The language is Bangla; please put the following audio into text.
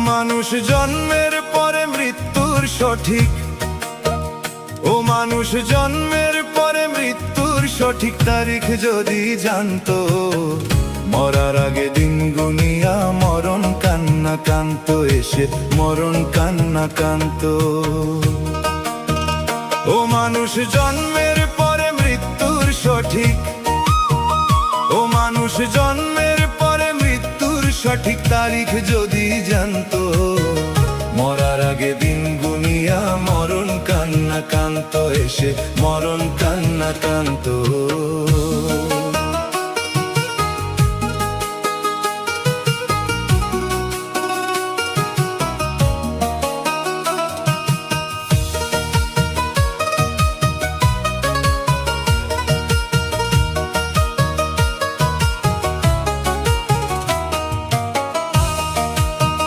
মানুষ জন্মের পরে মৃত্যুর সঠিক, ও মানুষ জন্মের পরে মৃত্যুর সঠিক তারিখ যদি জানতো, মরার আগে দিন গুনিয়া মরণ কান্না কান্ত, এসে মরণ কান্না কান্ত। ও মানুষ জন্মের পরে মৃত্যুর সঠিক, ও মানুষ জন্মের পরে মৃত্যুর সঠিক তারিখ যদি জানতো, মরার আগে দিন গুনিয়া মরণ কান্না কান্ত, এসে মরণ কান্না কান্ত।